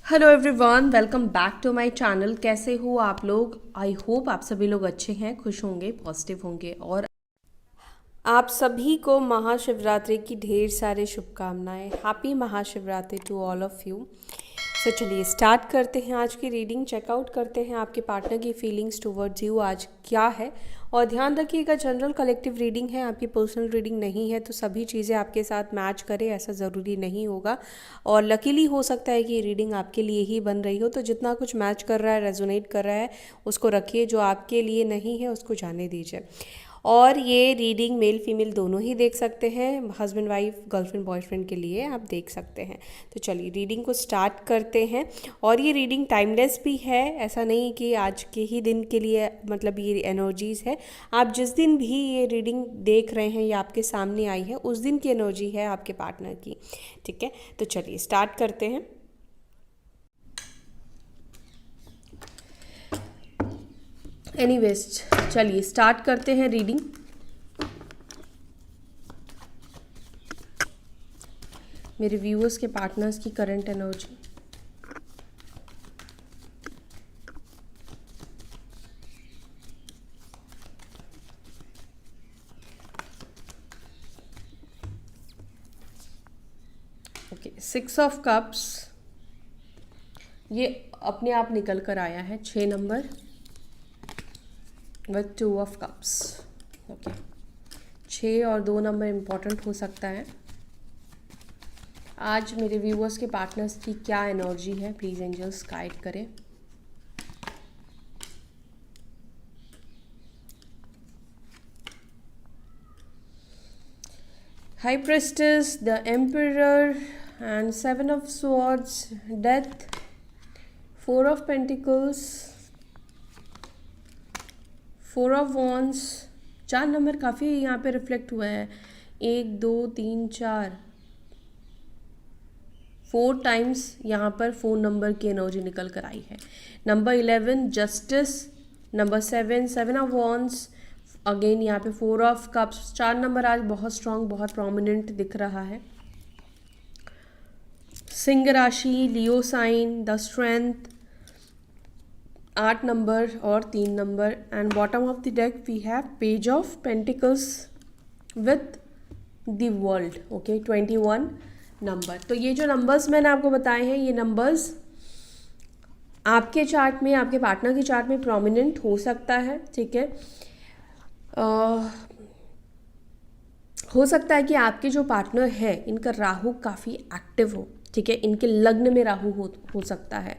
Hello everyone, welcome back to my channel. कैसे हो आप लोग? आई होप आप सभी लोग अच्छे हैं, खुश होंगे, पॉजिटिव होंगे और आप सभी को महाशिवरात्रि की ढेर सारी शुभकामनाएं। Happy Mahashivratri to all of you. So चलिए स्टार्ट करते हैं आज की रीडिंग। चेकआउट करते हैं आपके पार्टनर की फीलिंग्स टुवर्ड्स यू आज क्या है। और ध्यान रखिएगा, जनरल कलेक्टिव रीडिंग है, आपकी पर्सनल रीडिंग नहीं है, तो सभी चीज़ें आपके साथ मैच करे ऐसा ज़रूरी नहीं होगा। और लकीली हो सकता है कि ये रीडिंग आपके लिए ही बन रही हो, तो जितना कुछ मैच कर रहा है, रेजोनेट कर रहा है, उसको रखिए। जो आपके लिए नहीं है उसको जाने दीजिए। और ये रीडिंग मेल फीमेल दोनों ही देख सकते हैं, हस्बैंड वाइफ, गर्लफ्रेंड बॉयफ्रेंड के लिए आप देख सकते हैं। तो चलिए रीडिंग को स्टार्ट करते हैं। और ये रीडिंग टाइमलेस भी है, ऐसा नहीं कि आज के ही दिन के लिए, मतलब ये एनर्जीज़ है। आप जिस दिन भी ये रीडिंग देख रहे हैं या आपके सामने आई है, उस दिन की एनर्जी है आपके पार्टनर की। ठीक है, तो चलिए स्टार्ट करते हैं। एनीवेज, चलिए स्टार्ट करते हैं रीडिंग। मेरे व्यूअर्स के पार्टनर्स की current energy. Okay, 6 of cups ये अपने आप निकल कर आया है। 6 number with 2 of cups. Okay, 6 और 2 नंबर इम्पॉर्टेंट हो सकता है। आज मेरे व्यूअर्स के पार्टनर्स की क्या एनर्जी है, प्लीज़ एंजल्स गाइड करें। High प्रेस्टेस, the emperor and 7 of swords, death, 4 of pentacles, 4 of wands. 4 number काफ़ी यहाँ पे रिफ्लेक्ट हुआ है। 1 2 3 4 4 टाइम्स यहाँ पर 4 नंबर की एनर्जी निकल कर आई है। Number 11 justice, number 7 7 of wands, again यहाँ पे 4 ऑफ कप्स। 4 नंबर आज बहुत स्ट्रांग, बहुत प्रोमिनेंट दिख रहा है। सिंह राशि, Leo sign, the strength, 8 number और 3 number. And bottom of the deck we have page of pentacles with the world. Okay, 21 number. तो ये जो नंबर्स मैंने आपको बताए हैं, ये नंबर्स आपके चार्ट में, आपके पार्टनर के चार्ट में प्रोमिनेंट हो सकता है। ठीक है, हो सकता है कि आपके जो पार्टनर है इनका राहु काफ़ी एक्टिव हो। ठीक है, इनके लग्न में राहु हो सकता है।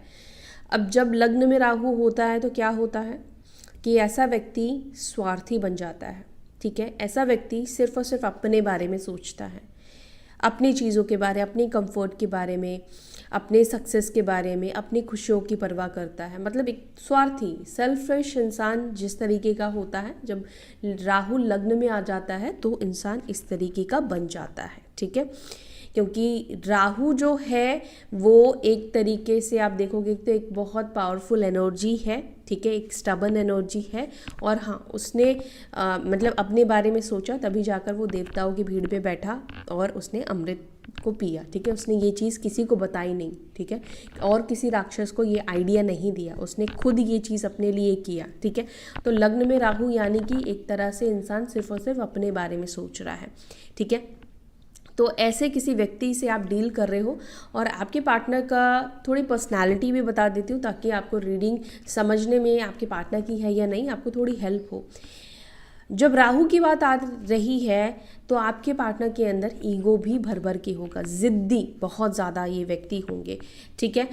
अब जब लग्न में राहु होता है तो क्या होता है कि ऐसा व्यक्ति स्वार्थी बन जाता है। ठीक है, ऐसा व्यक्ति सिर्फ और सिर्फ अपने बारे में सोचता है, अपनी चीज़ों के बारे, अपने कंफर्ट के बारे में, अपने सक्सेस के बारे में, अपनी खुशियों की परवाह करता है। मतलब एक स्वार्थी, सेल्फिश इंसान जिस तरीके का होता है, जब राहु लग्न में आ जाता है तो इंसान इस तरीके का बन जाता है। ठीक है, क्योंकि राहु जो है वो एक तरीके से आप देखोगे तो एक बहुत पावरफुल एनर्जी है। ठीक है, एक स्टबन एनर्जी है। और हाँ, उसने मतलब अपने बारे में सोचा, तभी जाकर वो देवताओं की भीड़ पे बैठा और उसने अमृत को पिया। ठीक है, उसने ये चीज़ किसी को बताई नहीं। ठीक है, और किसी राक्षस को ये आइडिया नहीं दिया, उसने खुद ये चीज़ अपने लिए किया। ठीक है, तो लग्न में राहु यानी कि एक तरह से इंसान सिर्फ और सिर्फ अपने बारे में सोच रहा है। ठीक है, तो ऐसे किसी व्यक्ति से आप डील कर रहे हो। और आपके पार्टनर का थोड़ी पर्सनालिटी भी बता देती हूँ, ताकि आपको रीडिंग समझने में आपके पार्टनर की है या नहीं, आपको थोड़ी हेल्प हो। जब राहु की बात आ रही है तो आपके पार्टनर के अंदर ईगो भी भर भर के होगा, ज़िद्दी बहुत ज़्यादा ये व्यक्ति होंगे। ठीक है,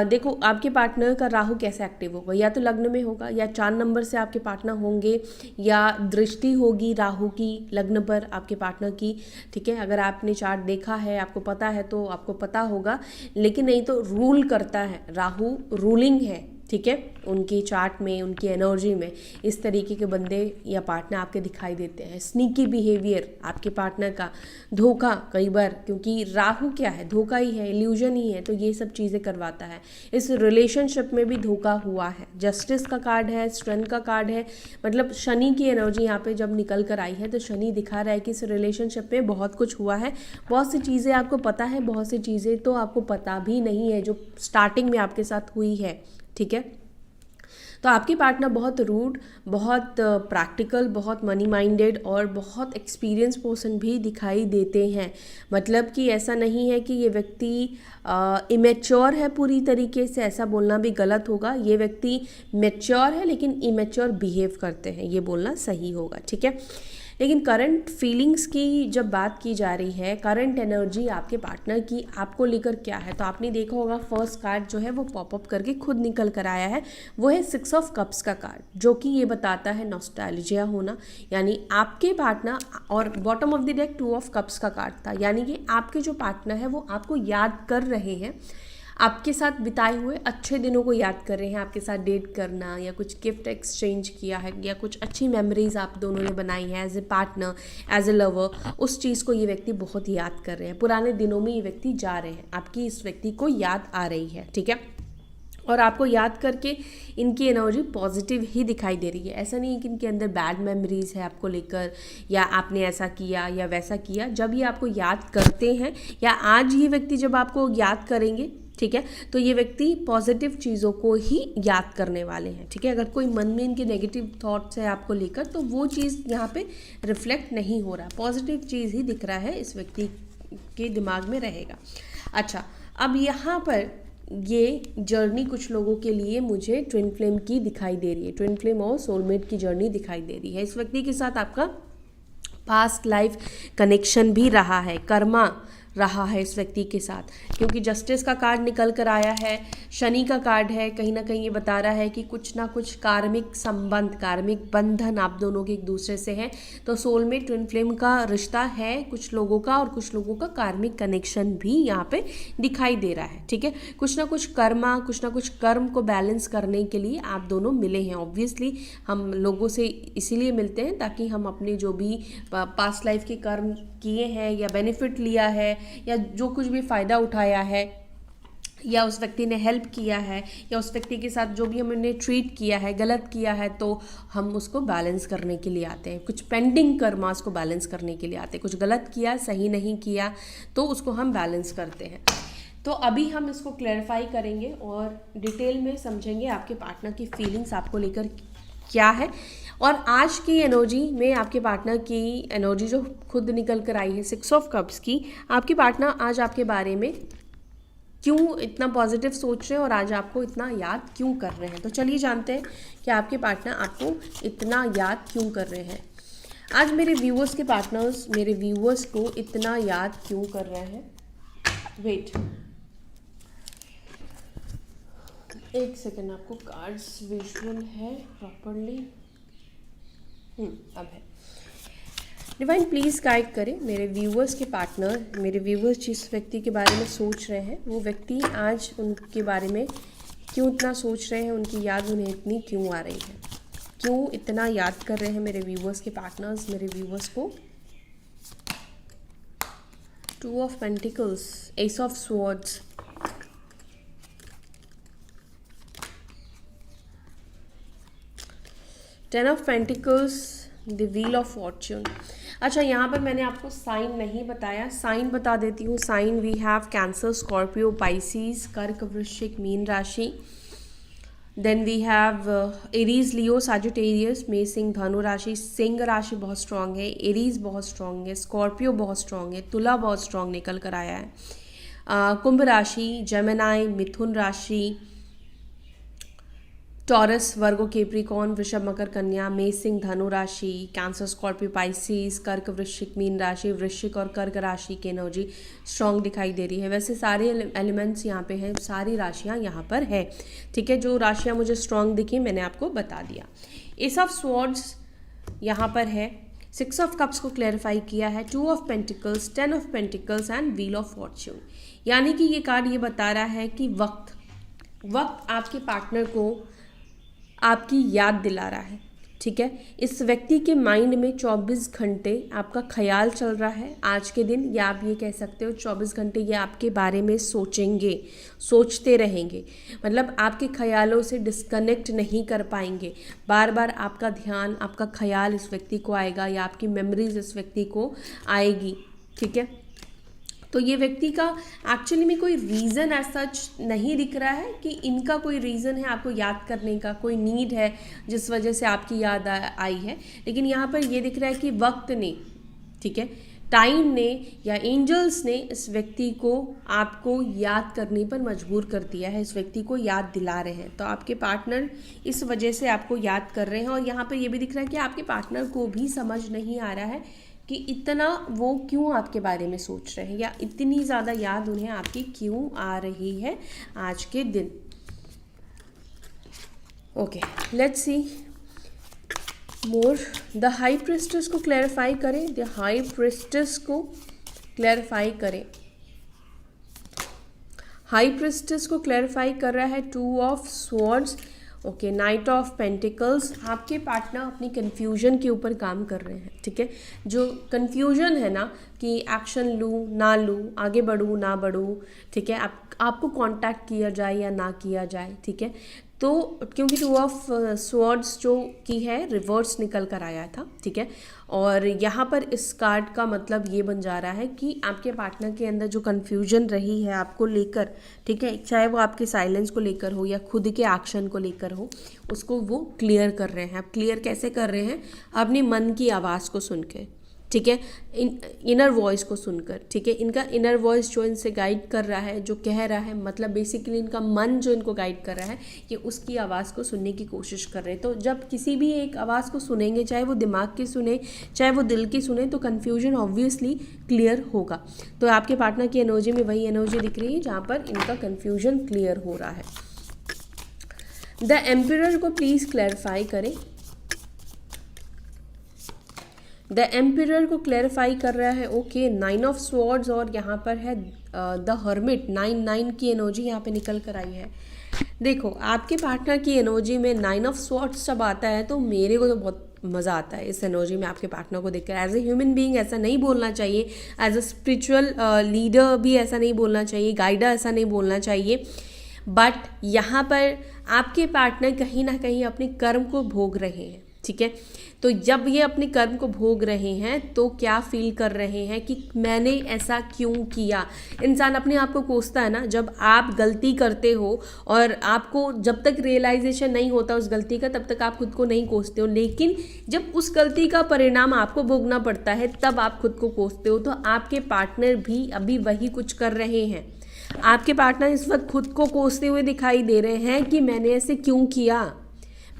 देखो आपके पार्टनर का राहु कैसे एक्टिव होगा, या तो लग्न में होगा, या 4 नंबर से आपके पार्टनर होंगे, या दृष्टि होगी राहु की लग्न पर आपके पार्टनर की। ठीक है, अगर आपने चार्ट देखा है, आपको पता है तो आपको पता होगा, लेकिन नहीं तो रूल करता है, राहु रूलिंग है ठीक है, उनकी चार्ट में, उनकी एनर्जी में इस तरीके के बंदे या पार्टनर आपके दिखाई देते हैं। स्नीकी बिहेवियर आपके पार्टनर का, धोखा कई बार, क्योंकि राहु क्या है, धोखा ही है, इल्यूजन ही है, तो ये सब चीज़ें करवाता है। इस रिलेशनशिप में भी धोखा हुआ है। जस्टिस का कार्ड है, स्ट्रेंथ का कार्ड है, मतलब शनि की एनर्जी यहाँ पे जब निकल कर आई है तो शनि दिखा रहा है कि इस रिलेशनशिप में बहुत कुछ हुआ है, बहुत सी चीज़ें आपको पता है, बहुत सी चीज़ें तो आपको पता भी नहीं है जो स्टार्टिंग में आपके साथ हुई है, ठीक है। तो आपके पार्टनर बहुत रूड, बहुत प्रैक्टिकल, बहुत मनी माइंडेड और बहुत एक्सपीरियंस पर्सन भी दिखाई देते हैं। मतलब कि ऐसा नहीं है कि ये व्यक्ति इमेच्योर है पूरी तरीके से, ऐसा बोलना भी गलत होगा। ये व्यक्ति मैच्योर है लेकिन इमेच्योर बिहेव करते हैं, ये बोलना सही होगा, ठीक है। लेकिन करंट फीलिंग्स की जब बात की जा रही है, करंट एनर्जी आपके पार्टनर की आपको लेकर क्या है, तो आपने देखा होगा फर्स्ट कार्ड जो है वो पॉपअप करके खुद निकल कर आया है, वो है 6 ऑफ कप्स का कार्ड, जो कि ये बताता है नॉस्टैल्जिया होना, यानी आपके पार्टनर। और bottom of the deck 2 of cups का कार्ड था, यानी कि आपके जो पार्टनर है वो आपको याद कर रहे हैं, आपके साथ बिताए हुए अच्छे दिनों को याद कर रहे हैं, आपके साथ डेट करना या कुछ गिफ्ट एक्सचेंज किया है या कुछ अच्छी मेमोरीज आप दोनों ने बनाई है as a partner, as a lover, उस चीज़ को ये व्यक्ति बहुत याद कर रहे हैं। पुराने दिनों में ये व्यक्ति जा रहे हैं, आपकी इस व्यक्ति को याद आ रही है, ठीक है। और आपको याद करके इनकी एनर्जी पॉजिटिव ही दिखाई दे रही है। ऐसा नहीं है कि इनके अंदर बैड मेमोरीज है आपको लेकर, या आपने ऐसा किया या वैसा किया। जब ये आपको याद करते हैं या आज ये व्यक्ति जब आपको याद करेंगे, ठीक है, तो ये व्यक्ति पॉजिटिव चीज़ों को ही याद करने वाले हैं, ठीक है। अगर कोई मन में इनके नेगेटिव थॉट्स है आपको लेकर, तो वो चीज़ यहाँ पे रिफ्लेक्ट नहीं हो रहा, पॉजिटिव चीज़ ही दिख रहा है, इस व्यक्ति के दिमाग में रहेगा। अच्छा, अब यहाँ पर ये जर्नी कुछ लोगों के लिए मुझे ट्विन फ्लेम की दिखाई दे रही है, ट्विन फ्लेम और सोलमेट की जर्नी दिखाई दे रही है। इस व्यक्ति के साथ आपका पास्ट लाइफ कनेक्शन भी रहा है, कर्मा रहा है इस व्यक्ति के साथ, क्योंकि जस्टिस का कार्ड निकल कर आया है, शनि का कार्ड है, कहीं ना कहीं ये बता रहा है कि कुछ ना कुछ कार्मिक संबंध, कार्मिक बंधन आप दोनों के एक दूसरे से है। तो सोलमेट ट्विन फ्लेम का रिश्ता है कुछ लोगों का, और कुछ लोगों का कार्मिक कनेक्शन भी यहाँ पे दिखाई दे रहा है, ठीक है। कुछ ना कुछ कर्मा, कुछ ना कुछ कर्म को बैलेंस करने के लिए आप दोनों मिले हैं। ऑब्वियसली हम लोगों से इसीलिए मिलते हैं ताकि हम अपने जो भी पास्ट लाइफ के कर्म किए हैं या बेनिफिट लिया है या जो कुछ भी फ़ायदा उठाया है या उस व्यक्ति ने हेल्प किया है या उस व्यक्ति के साथ जो भी हमने ट्रीट किया है, गलत किया है, तो हम उसको बैलेंस करने के लिए आते हैं। कुछ पेंडिंग कर्मास को बैलेंस करने के लिए आते हैं। कुछ गलत किया, सही नहीं किया, तो उसको हम बैलेंस करते हैं। तो अभी हम इसको क्लैरिफाई करेंगे और डिटेल में समझेंगे आपके पार्टनर की फीलिंग्स आपको लेकर क्या है। और आज की एनर्जी में आपके पार्टनर की एनर्जी जो खुद निकल कर आई है 6 ऑफ कप्स की, आपके पार्टनर आज आपके बारे में क्यों इतना पॉजिटिव सोच रहे हैं और आज आपको इतना याद क्यों कर रहे हैं। तो चलिए जानते हैं कि आपके पार्टनर आपको इतना याद क्यों कर रहे हैं। आज मेरे व्यूअर्स के पार्टनर्स मेरे व्यूअर्स को इतना याद क्यों कर रहे हैं। वेट एक सेकेंड, आपको कार्ड्स विजुअल है प्रॉपरली, अब है। डिवाइन प्लीज़ गाइड करें मेरे व्यूअर्स के पार्टनर, मेरे व्यूअर्स जिस व्यक्ति के बारे में सोच रहे हैं, वो व्यक्ति आज उनके बारे में क्यों इतना सोच रहे हैं, उनकी याद उन्हें इतनी क्यों आ रही है, क्यों इतना याद कर रहे हैं मेरे व्यूअर्स के पार्टनर्स मेरे व्यूअर्स को। 2 of pentacles, S of swords, ten of pentacles, the wheel of Fortune. अच्छा, यहाँ पर मैंने आपको साइन नहीं बताया, साइन बता देती हूँ। Sign we have cancer, Scorpio, Pisces, कर्क, वृश्चिक, मीन राशि। Then we have Aries, Leo, Sagittarius, मे, सिंह, धनु राशि। सिंह राशि बहुत स्ट्रांग है, एरीज बहुत स्ट्रांग है, स्कॉर्पियो बहुत स्ट्रांग है, तुला बहुत स्ट्रांग निकल कर आया है। कुंभ राशि, जेमिनाई, मिथुन राशि, टॉरस, वर्गो, कैप्रिकॉर्न, वृषभ, मकर, कन्या, मेष, सिंह, धनु राशि, कैंसर, स्कॉर्पियो, पाइसिस, कर्क, वृश्चिक, मीन राशि। वृश्चिक और कर्क राशि की एनर्जी स्ट्रॉन्ग दिखाई दे रही है। वैसे सारे एलिमेंट्स यहाँ पे हैं, सारी राशियाँ यहाँ पर है, ठीक है। जो राशियाँ मुझे स्ट्रॉन्ग दिखी मैंने आपको बता दिया। एस ऑफ स्वॉर्ड्स यहाँ पर है, 6 ऑफ कप्स को क्लैरिफाई किया है, 2 of pentacles, 10 of pentacles and wheel of Fortune. यानी कि ये कार्ड ये बता रहा है कि वक्त आपके पार्टनर को आपकी याद दिला रहा है, ठीक है। इस व्यक्ति के माइंड में 24 घंटे आपका ख्याल चल रहा है आज के दिन, या आप ये कह सकते हो 24 घंटे ये आपके बारे में सोचेंगे, सोचते रहेंगे। मतलब आपके ख्यालों से डिस्कनेक्ट नहीं कर पाएंगे। बार बार आपका ध्यान, आपका ख्याल इस व्यक्ति को आएगा या आपकी मेमोरीज इस व्यक्ति को आएगी, ठीक है। तो ये व्यक्ति का एक्चुअली में कोई रीज़न एज सच नहीं दिख रहा है कि इनका कोई रीज़न है आपको याद करने का, कोई नीड है जिस वजह से आपकी याद आई है। लेकिन यहाँ पर ये दिख रहा है कि वक्त ने, ठीक है, टाइम ने या एंजल्स ने इस व्यक्ति को आपको याद करने पर मजबूर कर दिया है, इस व्यक्ति को याद दिला रहे हैं। तो आपके पार्टनर इस वजह से आपको याद कर रहे हैं। और यहाँ पर ये भी दिख रहा है कि आपके पार्टनर को भी समझ नहीं आ रहा है कि इतना वो क्यों आपके बारे में सोच रहे हैं या इतनी ज़्यादा याद उन्हें आपकी क्यों आ रही है आज के दिन। Okay, let's see more. The high priestess को क्लैरिफाई करें, द हाई प्रिस्टेस को क्लैरिफाई करें। हाई प्रिस्टेस को क्लैरिफाई कर रहा है 2 of swords, okay, night of pentacles. आपके पार्टनर अपनी कन्फ्यूजन के ऊपर काम कर रहे हैं, ठीक है। जो कन्फ्यूजन है ना कि एक्शन लूँ ना लूँ, आगे बढ़ूँ ना बढ़ूँ, ठीक है, आपको कांटेक्ट किया जाए या ना किया जाए, ठीक है। तो क्योंकि 2 ऑफ स्वॉर्ड्स जो की है रिवर्स निकल कर आया था, ठीक है। और यहाँ पर इस कार्ड का मतलब ये बन जा रहा है कि आपके पार्टनर के अंदर जो कन्फ्यूजन रही है आपको लेकर, ठीक है, चाहे वो आपके साइलेंस को लेकर हो या खुद के एक्शन को लेकर हो, उसको वो क्लियर कर रहे हैं। आप क्लियर कैसे कर रहे हैं? अपने मन की आवाज़ को सुन के, ठीक है, इनर वॉइस को सुनकर, ठीक है। इनका इनर वॉइस जो इनसे गाइड कर रहा है, जो कह रहा है, मतलब बेसिकली इनका मन जो इनको गाइड कर रहा है, कि उसकी आवाज़ को सुनने की कोशिश कर रहे हैं। तो जब किसी भी एक आवाज़ को सुनेंगे, चाहे वो दिमाग की सुने चाहे वो दिल की सुने, तो कन्फ्यूजन ऑब्वियसली क्लियर होगा। तो आपके पार्टनर की एनर्जी में वही एनर्जी दिख रही है जहाँ पर इनका कन्फ्यूजन क्लियर हो रहा है। द एम्परर को प्लीज़ क्लैरिफाई करें। द एम्परर को क्लैरिफाई कर रहा है, ओके, 9 ऑफ स्वॉर्ड्स, और यहाँ पर है द हर्मिट। 9 की एनर्जी यहाँ पे निकल कर आई है। देखो, आपके पार्टनर की एनर्जी में 9 ऑफ स्वॉर्ड्स जब आता है तो मेरे को तो बहुत मज़ा आता है इस एनर्जी में आपके पार्टनर को देखकर। एज ए ह्यूमन बीइंग ऐसा नहीं बोलना चाहिए, एज अ स्पिरिचुअल लीडर भी ऐसा नहीं बोलना चाहिए, गाइडर ऐसा नहीं बोलना चाहिए, बट यहाँ पर आपके पार्टनर कहीं ना कहीं अपने कर्म को भोग रहे हैं, ठीक है। तो जब ये अपने कर्म को भोग रहे हैं तो क्या फील कर रहे हैं कि मैंने ऐसा क्यों किया। इंसान अपने आप को कोसता है ना, जब आप गलती करते हो और आपको जब तक रियलाइजेशन नहीं होता उस गलती का, तब तक आप खुद को नहीं कोसते हो। लेकिन जब उस गलती का परिणाम आपको भोगना पड़ता है तब आप खुद को कोसते हो। तो आपके पार्टनर भी अभी वही कुछ कर रहे हैं। आपके पार्टनर इस वक्त खुद को कोसते हुए दिखाई दे रहे हैं कि मैंने ऐसे क्यों किया,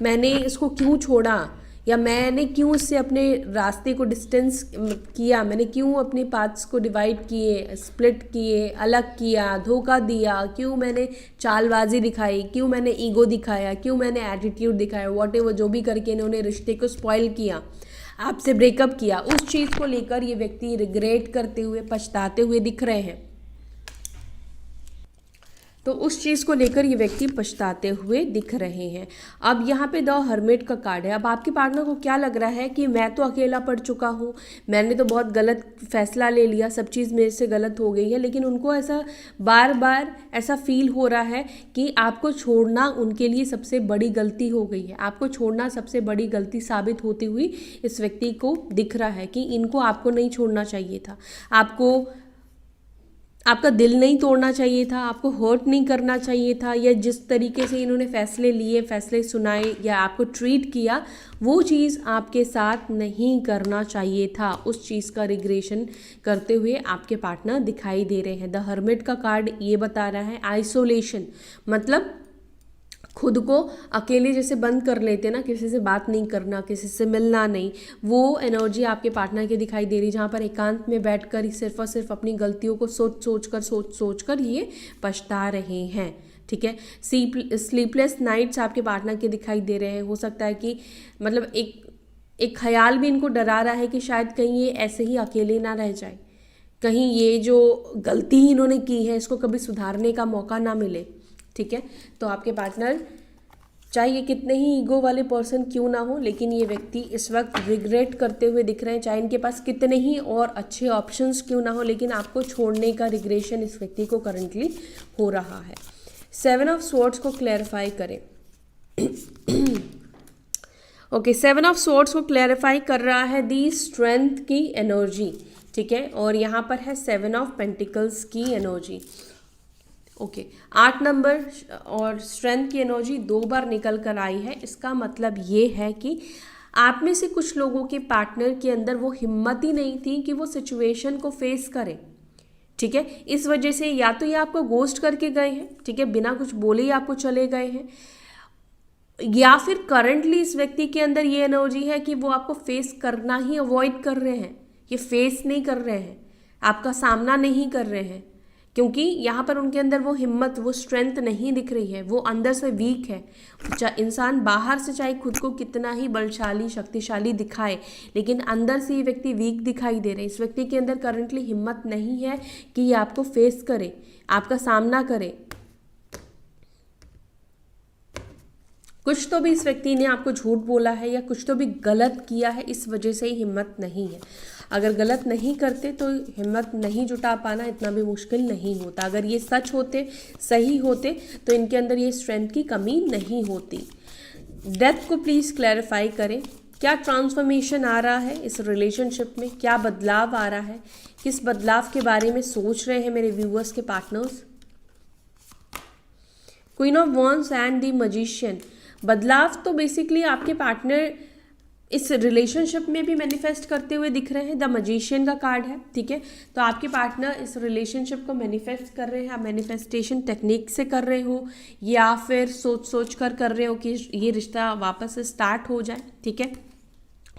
मैंने इसको क्यों छोड़ा, या मैंने क्यों इससे अपने रास्ते को डिस्टेंस किया, मैंने क्यों अपने पाथ्स को डिवाइड किए, स्प्लिट किए, अलग किया, धोखा दिया, क्यों मैंने चालबाजी दिखाई, क्यों मैंने ईगो दिखाया, क्यों मैंने एटीट्यूड दिखाया, वॉटेवर जो भी करके इन्होंने रिश्ते को स्पॉइल किया, आपसे ब्रेकअप किया, उस चीज़ को लेकर ये व्यक्ति रिग्रेट करते हुए, पछताते हुए दिख रहे हैं। तो उस चीज़ को लेकर ये व्यक्ति पछताते हुए दिख रहे हैं। अब यहाँ पे द हर्मिट का कार्ड है। अब आपके पार्टनर को क्या लग रहा है कि मैं तो अकेला पड़ चुका हूँ, मैंने तो बहुत गलत फैसला ले लिया, सब चीज़ मेरे से गलत हो गई है। लेकिन उनको ऐसा बार बार ऐसा फील हो रहा है कि आपको छोड़ना उनके लिए सबसे बड़ी गलती हो गई है। आपको छोड़ना सबसे बड़ी गलती साबित होती हुई इस व्यक्ति को दिख रहा है कि इनको आपको नहीं छोड़ना चाहिए था, आपका दिल नहीं तोड़ना चाहिए था, आपको हर्ट नहीं करना चाहिए था, या जिस तरीके से इन्होंने फैसले लिए, फैसले सुनाए या आपको ट्रीट किया, वो चीज़ आपके साथ नहीं करना चाहिए था। उस चीज़ का रिग्रेशन करते हुए आपके पार्टनर दिखाई दे रहे हैं। द हर्मिट का कार्ड ये बता रहा है आइसोलेशन, मतलब खुद को अकेले जैसे बंद कर लेते ना, किसी से बात नहीं करना, किसी से मिलना नहीं, वो एनर्जी आपके पार्टनर की दिखाई दे रही, जहाँ पर एकांत में बैठकर ही सिर्फ और सिर्फ अपनी गलतियों को सोच कर ये पछता रहे हैं, ठीक है। स्लीपलेस नाइट्स आपके पार्टनर के दिखाई दे रहे हैं। हो सकता है कि मतलब एक ख्याल भी इनको डरा रहा है कि शायद कहीं ये ऐसे ही अकेले ना रह जाए, कहीं ये जो गलती इन्होंने की है इसको कभी सुधारने का मौका ना मिले, ठीक है। तो आपके पार्टनर चाहे ये कितने ही ईगो वाले पर्सन क्यों ना हो, लेकिन ये व्यक्ति इस वक्त रिग्रेट करते हुए दिख रहे हैं, चाहे इनके पास कितने ही और अच्छे ऑप्शंस क्यों ना हो, लेकिन आपको छोड़ने का रिग्रेशन इस व्यक्ति को करंटली हो रहा है। 7 ऑफ स्वॉर्ड्स को क्लैरिफाई करें। ओके, 7 ऑफ स्वॉर्ड्स को क्लैरिफाई कर रहा है दी स्ट्रेंथ की एनर्जी, ठीक है, और यहाँ पर है 7 ऑफ पेंटिकल्स की एनर्जी। ओके, 8 नंबर और स्ट्रेंथ की एनर्जी 2 बार निकल कर आई है। इसका मतलब ये है कि आप में से कुछ लोगों के पार्टनर के अंदर वो हिम्मत ही नहीं थी कि वो सिचुएशन को फेस करें, ठीक है। इस वजह से या तो ये आपको गोस्ट करके गए हैं, ठीक है, बिना कुछ बोले ही आपको चले गए हैं, या फिर करंटली इस व्यक्ति के अंदर ये एनर्जी है कि वो आपको फेस करना ही अवॉइड कर रहे हैं, ये फेस नहीं कर रहे हैं, आपका सामना नहीं कर रहे हैं, क्योंकि यहाँ पर उनके अंदर वो हिम्मत, वो स्ट्रेंथ नहीं दिख रही है, वो अंदर से वीक है। इंसान बाहर से चाहे खुद को कितना ही बलशाली शक्तिशाली दिखाए, लेकिन अंदर से ये व्यक्ति वीक दिखाई दे रहे हैं। इस व्यक्ति के अंदर करंटली हिम्मत नहीं है कि ये आपको फेस करे, आपका सामना करे। कुछ तो भी इस व्यक्ति ने आपको झूठ बोला है या कुछ तो भी गलत किया है, इस वजह से ही हिम्मत नहीं है। अगर गलत नहीं करते तो हिम्मत नहीं जुटा पाना इतना भी मुश्किल नहीं होता। अगर ये सच होते, सही होते, तो इनके अंदर ये स्ट्रेंथ की कमी नहीं होती। डेथ को प्लीज़ क्लैरिफाई करें। क्या ट्रांसफॉर्मेशन आ रहा है इस रिलेशनशिप में, क्या बदलाव आ रहा है, किस बदलाव के बारे में सोच रहे हैं मेरे व्यूअर्स के partners. Queen of wands and the magician. बदलाव तो बेसिकली आपके पार्टनर इस रिलेशनशिप में भी मैनिफेस्ट करते हुए दिख रहे हैं। द मैजिशियन का कार्ड है, ठीक है। तो आपके पार्टनर इस रिलेशनशिप को मैनिफेस्ट कर रहे हैं। आप मैनिफेस्टेशन टेक्निक से कर रहे हो या फिर सोच कर रहे हो कि ये रिश्ता वापस से स्टार्ट हो जाए, ठीक है।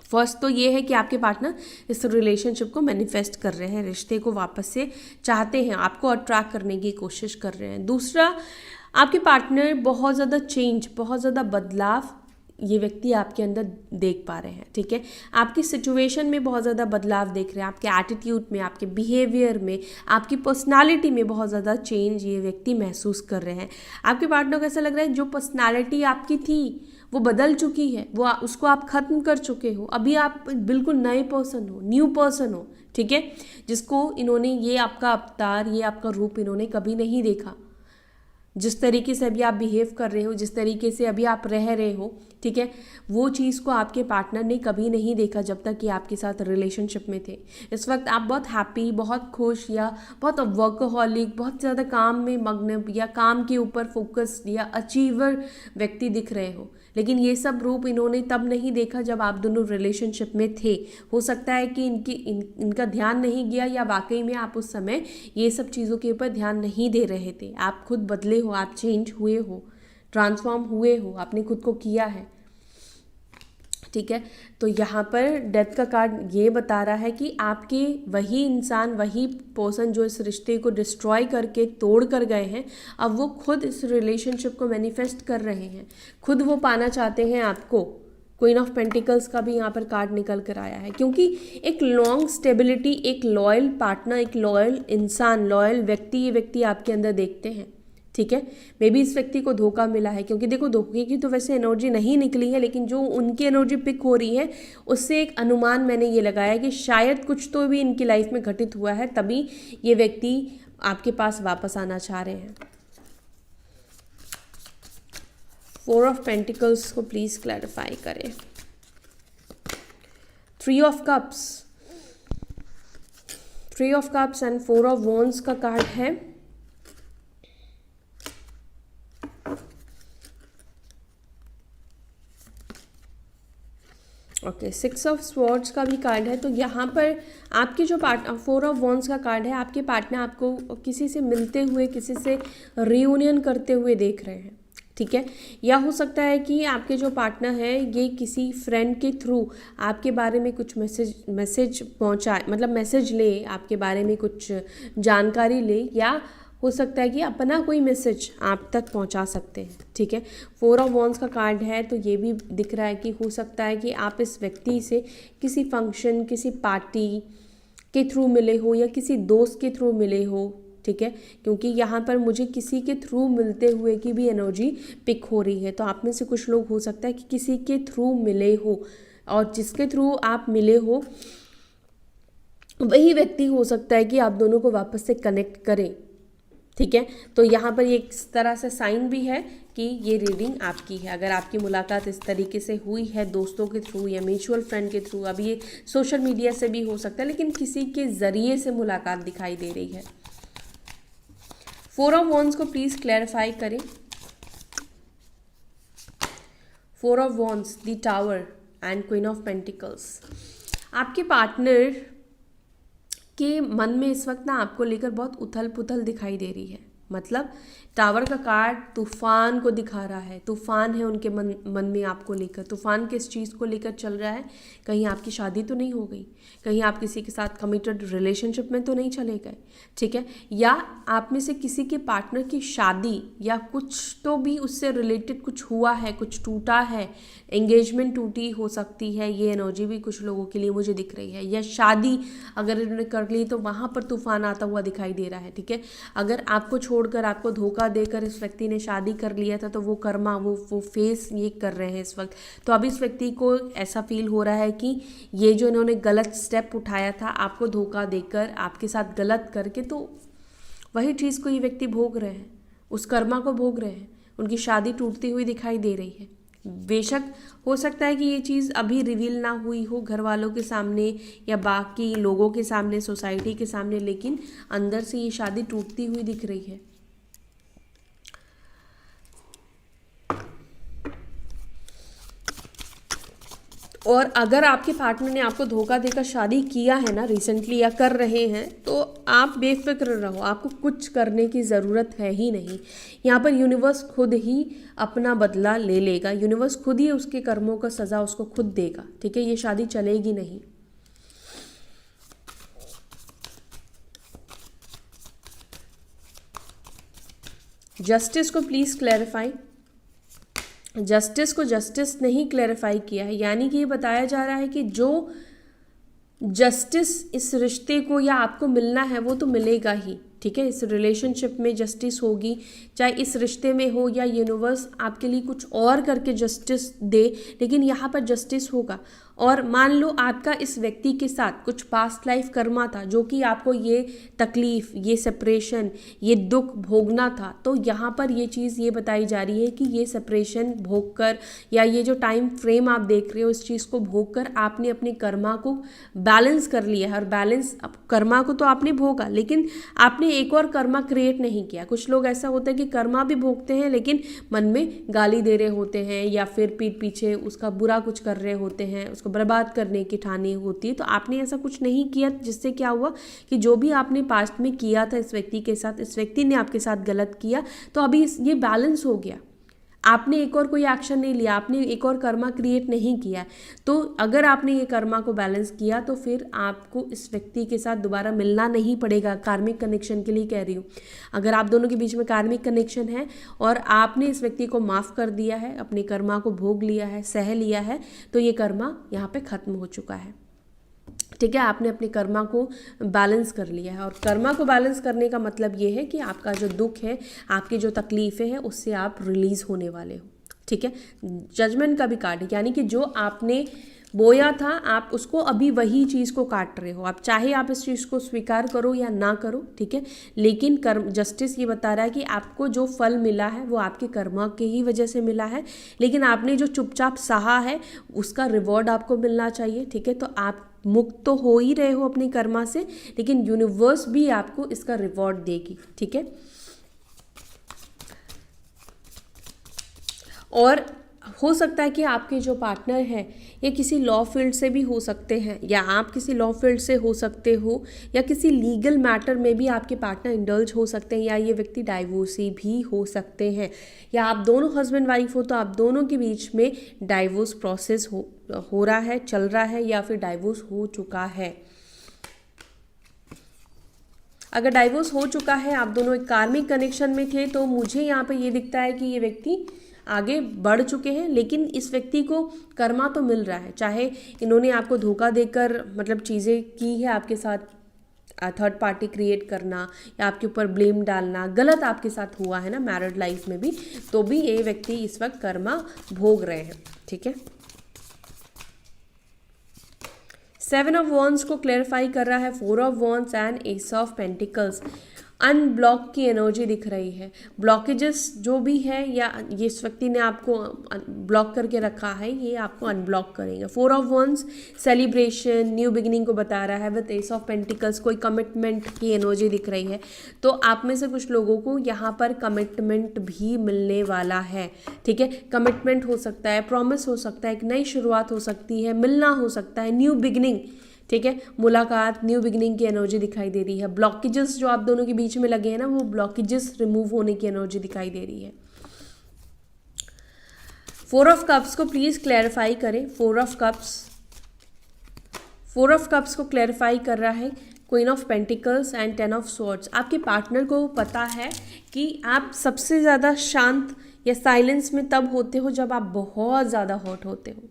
फर्स्ट तो ये है कि आपके पार्टनर इस रिलेशनशिप को मैनिफेस्ट कर रहे हैं, रिश्ते को वापस से चाहते हैं, आपको अट्रैक्ट करने की कोशिश कर रहे हैं। दूसरा, आपके पार्टनर बहुत ज़्यादा चेंज, बहुत ज़्यादा बदलाव ये व्यक्ति आपके अंदर देख पा रहे हैं, ठीक है। आपकी सिचुएशन में बहुत ज़्यादा बदलाव देख रहे हैं, आपके एटीट्यूड में, आपके बिहेवियर में, आपकी पर्सनालिटी में बहुत ज़्यादा चेंज ये व्यक्ति महसूस कर रहे हैं। आपके पार्टनर को ऐसा लग रहा है जो पर्सनालिटी आपकी थी वो बदल चुकी है, वो उसको आप ख़त्म कर चुके हो, अभी आप बिल्कुल नए पर्सन हो, न्यू पर्सन हो, ठीक है, जिसको इन्होंने ये आपका अवतार, ये आपका रूप इन्होंने कभी नहीं देखा। जिस तरीके से अभी आप बिहेव कर रहे हो, जिस तरीके से अभी आप रह रहे हो, ठीक है, वो चीज़ को आपके पार्टनर ने कभी नहीं देखा जब तक कि आपके साथ रिलेशनशिप में थे। इस वक्त आप बहुत हैप्पी, बहुत खुश या बहुत वर्कहॉलिक, बहुत ज़्यादा काम में मग्न या काम के ऊपर फोकस्ड या अचीवर व्यक्ति दिख रहे हो, लेकिन ये सब रूप इन्होंने तब नहीं देखा जब आप दोनों रिलेशनशिप में थे। हो सकता है कि इनका ध्यान नहीं गया या वाकई में आप उस समय ये सब चीज़ों के ऊपर ध्यान नहीं दे रहे थे। आप खुद बदले हो, आप चेंज हुए हो, ट्रांसफॉर्म हुए हो, आपने खुद को किया है, ठीक है। तो यहाँ पर डेथ का कार्ड ये बता रहा है कि आपके वही इंसान, वही पर्सन जो इस रिश्ते को डिस्ट्रॉय करके तोड़ कर गए हैं, अब वो खुद इस रिलेशनशिप को मैनिफेस्ट कर रहे हैं, खुद वो पाना चाहते हैं आपको। क्वीन ऑफ पेंटिकल्स का भी यहाँ पर कार्ड निकल कर आया है, क्योंकि एक लॉन्ग स्टेबिलिटी, एक लॉयल पार्टनर, एक लॉयल इंसान, लॉयल व्यक्ति, ये व्यक्ति आपके अंदर देखते हैं, ठीक है। मे बी इस व्यक्ति को धोखा मिला है, क्योंकि देखो धोखे की तो वैसे एनर्जी नहीं निकली है, लेकिन जो उनकी एनर्जी पिक हो रही है उससे एक अनुमान मैंने ये लगाया कि शायद कुछ तो भी इनकी लाइफ में घटित हुआ है, तभी ये व्यक्ति आपके पास वापस आना चाह रहे हैं। 4 ऑफ पेंटिकल्स को प्लीज क्लैरिफाई करें। 3 of cups, 3 of cups and 4 of wands का कार्ड है। ओके, 6 ऑफ स्वॉर्ड्स का भी कार्ड है। तो यहाँ पर आपके जो 4 ऑफ वॉन्ड्स का कार्ड है, आपके पार्टनर आपको किसी से मिलते हुए, किसी से रियूनियन करते हुए देख रहे हैं, ठीक है। या हो सकता है कि आपके जो पार्टनर है ये किसी फ्रेंड के थ्रू आपके बारे में कुछ मैसेज पहुँचाए, मतलब मैसेज ले, आपके बारे में कुछ जानकारी ले, या हो सकता है कि अपना कोई मैसेज आप तक पहुंचा सकते हैं, ठीक है। 4 ऑफ वॉन्ड्स का कार्ड है, तो ये भी दिख रहा है कि हो सकता है कि आप इस व्यक्ति से किसी फंक्शन, किसी पार्टी के थ्रू मिले हो या किसी दोस्त के थ्रू मिले हो, ठीक है, क्योंकि यहाँ पर मुझे किसी के थ्रू मिलते हुए की भी एनर्जी पिक हो रही है। तो आप में से कुछ लोग हो सकता है कि किसी के थ्रू मिले हो, और जिसके थ्रू आप मिले हो वही व्यक्ति हो सकता है कि आप दोनों को वापस से कनेक्ट करें, ठीक है। तो यहाँ पर ये इस तरह से साइन भी है कि ये रीडिंग आपकी है। अगर आपकी मुलाकात इस तरीके से हुई है दोस्तों के थ्रू या म्यूचुअल फ्रेंड के थ्रू, अब ये सोशल मीडिया से भी हो सकता है, लेकिन किसी के ज़रिए से मुलाकात दिखाई दे रही है। 4 ऑफ वॉन्ड्स को प्लीज़ क्लैरिफाई करें। 4 of wands, the tower and queen of pentacles. आपके पार्टनर के मन में इस वक्त ना आपको लेकर बहुत उथल पुथल दिखाई दे रही है। मतलब टावर का कार्ड तूफान को दिखा रहा है, तूफान है उनके मन में आपको लेकर। तूफान किस चीज़ को लेकर चल रहा है? कहीं आपकी शादी तो नहीं हो गई, कहीं आप किसी के साथ कमिटेड रिलेशनशिप में तो नहीं चले गए, ठीक है, या आप में से किसी के पार्टनर की शादी या कुछ तो भी उससे रिलेटेड कुछ हुआ है, कुछ टूटा है, एंगेजमेंट टूटी हो सकती है। ये एनर्जी भी कुछ लोगों के लिए मुझे दिख रही है। या शादी अगर इन्होंने कर ली तो वहाँ पर तूफान आता हुआ दिखाई दे रहा है, ठीक है। अगर आपको छोड़कर, आपको धोखा देकर इस व्यक्ति ने शादी कर लिया था तो वो कर्मा वो फेस ये कर रहे हैं इस वक्त। तो अब इस व्यक्ति को ऐसा फील हो रहा है कि ये जो इन्होंने गलत स्टेप उठाया था आपको धोखा देकर, आपके साथ गलत करके, तो वही चीज़ को ये व्यक्ति भोग रहे हैं, उस कर्मा को भोग रहे हैं। उनकी शादी टूटती हुई दिखाई दे रही है। बेशक हो सकता है कि ये चीज़ अभी रिवील ना हुई हो घर वालों के सामने या बाकी लोगों के सामने, सोसाइटी के सामने, लेकिन अंदर से ये शादी टूटती हुई दिख रही है। और अगर आपके पार्टनर ने आपको धोखा देकर शादी किया है ना रिसेंटली या कर रहे हैं, तो आप बेफिक्र रहो, आपको कुछ करने की ज़रूरत है ही नहीं। यहाँ पर यूनिवर्स खुद ही अपना बदला ले लेगा। यूनिवर्स खुद ही उसके कर्मों का सज़ा उसको खुद देगा, ठीक है। ये शादी चलेगी नहीं। जस्टिस को प्लीज़ क्लैरिफाई। जस्टिस को जस्टिस नहीं क्लैरिफाई किया है, यानी कि ये बताया जा रहा है कि जो जस्टिस इस रिश्ते को या आपको मिलना है वो तो मिलेगा ही, ठीक है। इस रिलेशनशिप में जस्टिस होगी, चाहे इस रिश्ते में हो या यूनिवर्स आपके लिए कुछ और करके जस्टिस दे, लेकिन यहाँ पर जस्टिस होगा। और मान लो आपका इस व्यक्ति के साथ कुछ पास्ट लाइफ कर्मा था जो कि आपको ये तकलीफ़, ये सेपरेशन, ये दुख भोगना था, तो यहाँ पर ये चीज़ ये बताई जा रही है कि ये सेपरेशन भोग कर या ये जो टाइम फ्रेम आप देख रहे हो इस चीज़ को भोग कर आपने अपने कर्मा को बैलेंस कर लिया है। और बैलेंस, अब कर्मा को तो आपने भोगा, लेकिन आपने एक और कर्मा क्रिएट नहीं किया। कुछ लोग ऐसा होता है कि कर्मा भी भोगते हैं लेकिन मन में गाली दे रहे होते हैं या फिर पीठ पीछे उसका बुरा कुछ कर रहे होते हैं, उसको बर्बाद करने की ठानी होती है। तो आपने ऐसा कुछ नहीं किया, जिससे क्या हुआ कि जो भी आपने पास्ट में किया था इस व्यक्ति के साथ, इस व्यक्ति ने आपके साथ गलत किया, तो अभी ये बैलेंस हो गया। आपने एक और कोई एक्शन नहीं लिया, आपने एक और कर्मा क्रिएट नहीं किया। तो अगर आपने ये कर्मा को बैलेंस किया तो फिर आपको इस व्यक्ति के साथ दोबारा मिलना नहीं पड़ेगा। कार्मिक कनेक्शन के लिए कह रही हूँ। अगर आप दोनों के बीच में कार्मिक कनेक्शन है और आपने इस व्यक्ति को माफ़ कर दिया है, अपने कर्मा को भोग लिया है, सह लिया है, तो ये कर्मा यहाँ पे ख़त्म हो चुका है, ठीक है। आपने अपने कर्मा को बैलेंस कर लिया है। और कर्मा को बैलेंस करने का मतलब ये है कि आपका जो दुख है, आपकी जो तकलीफ़ें हैं, उससे आप रिलीज़ होने वाले हो, ठीक है। जजमेंट का भी कार्ड है, यानी कि जो आपने बोया था आप उसको अभी वही चीज़ को काट रहे हो। आप चाहे आप इस चीज़ को स्वीकार करो या ना करो, ठीक है, लेकिन कर्म जस्टिस ये बता रहा है कि आपको जो फल मिला है वो आपके कर्मा के ही वजह से मिला है, लेकिन आपने जो चुपचाप सहा है उसका रिवॉर्ड आपको मिलना चाहिए, ठीक है। तो आप मुक्त तो हो ही रहे हो अपने कर्मा से, लेकिन यूनिवर्स भी आपको इसका रिवॉर्ड देगी, ठीक है। और हो सकता है कि आपके जो पार्टनर हैं ये किसी लॉ फील्ड से भी हो सकते हैं, या आप किसी लॉ फील्ड से हो सकते हो, या किसी लीगल मैटर में भी आपके पार्टनर इंडल्ज हो सकते हैं, या ये व्यक्ति डाइवोर्सी भी हो सकते हैं, या आप दोनों हस्बैंड वाइफ हो तो आप दोनों के बीच में डाइवोर्स प्रोसेस हो रहा है, चल रहा है, या फिर डाइवोर्स हो चुका है। अगर डाइवोर्स हो चुका है, आप दोनों एक कार्मिक कनेक्शन में थे, तो मुझे यहाँ पे ये दिखता है कि ये व्यक्ति आगे बढ़ चुके हैं, लेकिन इस व्यक्ति को कर्मा तो मिल रहा है। चाहे इन्होंने आपको धोखा देकर मतलब चीज़ें की है आपके साथ, थर्ड पार्टी क्रिएट करना या आपके ऊपर ब्लेम डालना गलत आपके साथ हुआ है ना मैरिड लाइफ में भी, तो भी ये व्यक्ति इस वक्त कर्मा भोग रहे हैं, ठीक है। 7 ऑफ वॉन्ड्स को क्लैरिफाई कर रहा है 4 of wands and S of pentacles. Unblock की एनर्जी दिख रही है, ब्लॉकेजेस जो भी है या ये इस व्यक्ति ने आपको ब्लॉक करके रखा है ये आपको अनब्लॉक करेंगे। 4 of wands celebration new beginning को बता रहा है। विद एस ऑफ पेंटिकल्स कोई कमिटमेंट की एनर्जी दिख रही है, तो आप में से कुछ लोगों को यहाँ पर कमिटमेंट भी मिलने वाला है, ठीक है। कमिटमेंट हो सकता है, प्रॉमिस हो सकता है, एक नई शुरुआत हो सकती है, मिलना हो सकता है, न्यू बिगिनिंग, ठीक है। मुलाकात न्यू बिगिनिंग की एनर्जी दिखाई दे रही है। ब्लॉकेजेस जो आप दोनों के बीच में लगे हैं ना वो ब्लॉकेजेस रिमूव होने की एनर्जी दिखाई दे रही है। 4 ऑफ कप्स को प्लीज क्लैरिफाई करें। 4 ऑफ कप्स को क्लैरिफाई कर रहा है queen of pentacles and 10 of swords. आपके पार्टनर को पता है कि आप सबसे ज़्यादा शांत या साइलेंस में तब होते हो जब आप बहुत ज़्यादा हर्ट होते हो,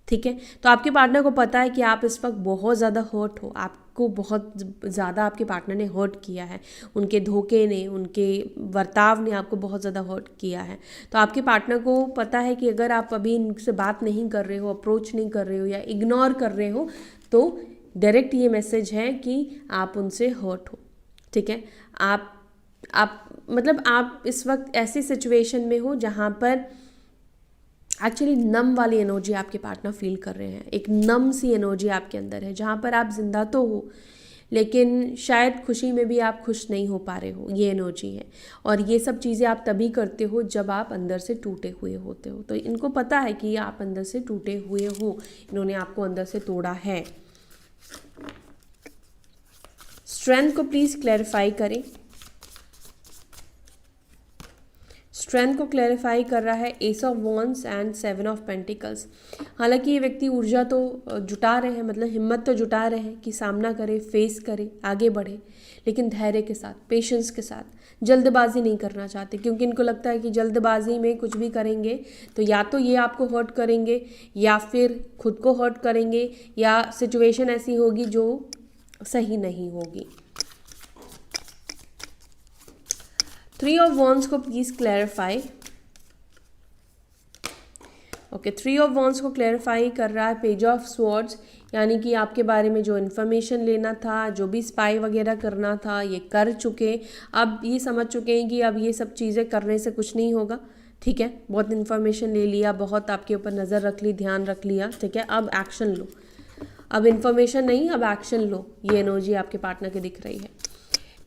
ठीक है। तो आपके पार्टनर को पता है कि आप इस वक्त बहुत ज़्यादा हर्ट हो, आपको बहुत ज़्यादा आपके पार्टनर ने हर्ट किया है, उनके धोखे ने, उनके बर्ताव ने आपको बहुत ज़्यादा हर्ट किया है। तो आपके पार्टनर को पता है कि अगर आप अभी इनसे बात नहीं कर रहे हो, अप्रोच नहीं कर रहे हो या इग्नोर कर रहे हो, तो डायरेक्ट ये मैसेज है कि आप उनसे हर्ट हो, ठीक है। आप मतलब आप इस वक्त ऐसी सिचुएशन में हो जहाँ पर एक्चुअली नम वाली एनर्जी आपके पार्टनर फील कर रहे हैं। एक नम सी एनर्जी आपके अंदर है जहाँ पर आप जिंदा तो हो लेकिन शायद खुशी में भी आप खुश नहीं हो पा रहे हो, ये एनर्जी है। और ये सब चीज़ें आप तभी करते हो जब आप अंदर से टूटे हुए होते हो। तो इनको पता है कि आप अंदर से टूटे हुए हो, इन्होंने आपको अंदर से तोड़ा है। स्ट्रेंथ को प्लीज़ क्लैरिफाई करें। स्ट्रेंथ को क्लैरिफाई कर रहा है S of wands and 7 of pentacles. हालांकि ये व्यक्ति ऊर्जा तो जुटा रहे हैं, मतलब हिम्मत तो जुटा रहे हैं कि सामना करे, फेस करे, आगे बढ़े, लेकिन धैर्य के साथ, पेशेंस के साथ। जल्दबाजी नहीं करना चाहते क्योंकि इनको लगता है कि जल्दबाजी में कुछ भी करेंगे तो या तो ये आपको हर्ट करेंगे या फिर खुद को हर्ट करेंगे या सिचुएशन ऐसी होगी जो सही नहीं होगी। 3 ऑफ वॉन्ड्स को please clarify. Okay, 3 of wands को क्लैरिफाई कर रहा है पेज ऑफ स्वॉर्ड्स, यानी कि आपके बारे में जो इन्फॉर्मेशन लेना था, जो भी स्पाई वगैरह करना था, ये कर चुके। अब ये समझ चुके हैं कि अब ये सब चीज़ें करने से कुछ नहीं होगा, ठीक है। बहुत इन्फॉर्मेशन ले लिया, बहुत आपके ऊपर नज़र रख ली, ध्यान रख लिया, ठीक है। अब एक्शन लो, अब इन्फॉर्मेशन नहीं, अब एक्शन लो। ये एनर्जी आपके पार्टनर की दिख रही है।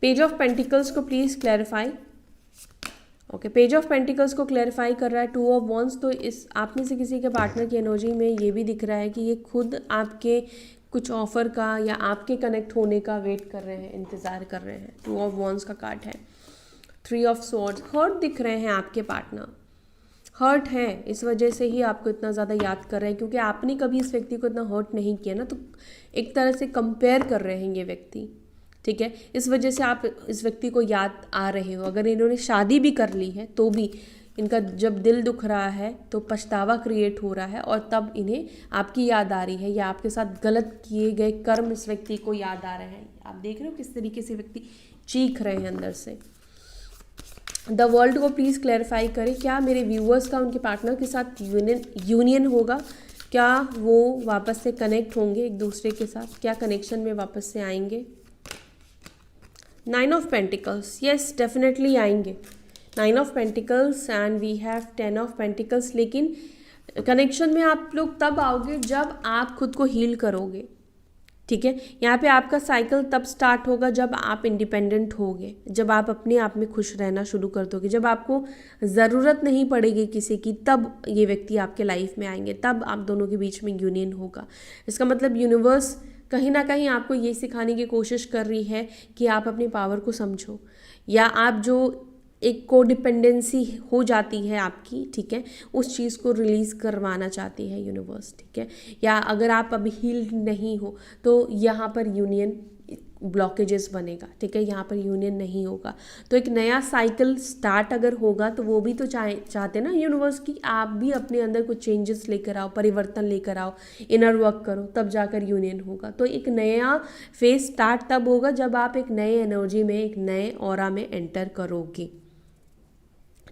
पेज ऑफ पेंटिकल्स को please clarify. Okay, page of pentacles को क्लैरिफाई कर रहा है 2 ऑफ वॉन्ड्स। तो इस आप में से किसी के पार्टनर की एनर्जी में ये भी दिख रहा है कि ये खुद आपके कुछ ऑफर का या आपके कनेक्ट होने का वेट कर रहे हैं, इंतज़ार कर रहे हैं। 2 ऑफ वॉन्ड्स का कार्ड है। 3 ऑफ स्वॉर्ड्स, हर्ट दिख रहे हैं आपके पार्टनर, हर्ट है, इस वजह से ही आपको इतना ज़्यादा याद कर रहे हैं क्योंकि आपने कभी इस व्यक्ति को इतना हर्ट नहीं किया ना, तो एक तरह से कंपेयर कर रहे हैं ये व्यक्ति, ठीक है। इस वजह से आप इस व्यक्ति को याद आ रहे हो। अगर इन्होंने शादी भी कर ली है तो भी इनका जब दिल दुख रहा है तो पछतावा क्रिएट हो रहा है और तब इन्हें आपकी याद आ रही है या आपके साथ गलत किए गए कर्म इस व्यक्ति को याद आ रहे हैं। आप देख रहे हो किस तरीके से व्यक्ति चीख रहे हैं अंदर से। द वर्ल्ड को प्लीज़ क्लैरिफाई करें, क्या मेरे व्यूअर्स का उनके पार्टनर के साथ यूनियन होगा? क्या वो वापस से कनेक्ट होंगे एक दूसरे के साथ? क्या कनेक्शन में वापस से आएंगे? 9 ऑफ पेंटिकल्स, यस डेफिनेटली आएंगे। 9 of pentacles and we have 10 of pentacles. लेकिन कनेक्शन में आप लोग तब आओगे जब आप खुद को हील करोगे, ठीक है। यहाँ पे आपका साइकिल तब स्टार्ट होगा जब आप इंडिपेंडेंट होगे, जब आप अपने आप में खुश रहना शुरू कर दोगे, जब आपको ज़रूरत नहीं पड़ेगी किसी की, तब ये व्यक्ति आपके लाइफ में आएंगे, तब आप दोनों के बीच में यूनियन होगा। इसका मतलब यूनिवर्स कहीं ना कहीं आपको ये सिखाने की कोशिश कर रही है कि आप अपनी पावर को समझो, या आप जो एक कोडिपेंडेंसी हो जाती है आपकी, ठीक है, उस चीज़ को रिलीज़ करवाना चाहती है यूनिवर्स, ठीक है। या अगर आप अभी हील्ड नहीं हो तो यहाँ पर यूनियन ब्लॉकेजेस बनेगा, ठीक है, यहाँ पर यूनियन नहीं होगा। तो एक नया साइकिल स्टार्ट अगर होगा तो वो भी तो चाहते ना यूनिवर्स की आप भी अपने अंदर कुछ चेंजेस लेकर आओ, परिवर्तन लेकर आओ, इनर वर्क करो, तब जाकर यूनियन होगा। तो एक नया फेज स्टार्ट तब होगा जब आप एक नए एनर्जी में, एक नए ऑरा में एंटर करोगे,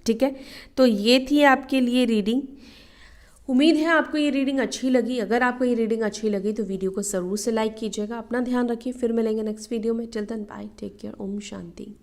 ठीक है। तो ये थी आपके लिए रीडिंग। उम्मीद है आपको ये रीडिंग अच्छी लगी। अगर आपको ये रीडिंग अच्छी लगी तो वीडियो को ज़रूर से लाइक कीजिएगा। अपना ध्यान रखिए, फिर मिलेंगे नेक्स्ट वीडियो में। Till then bye, take care, ओम शांति।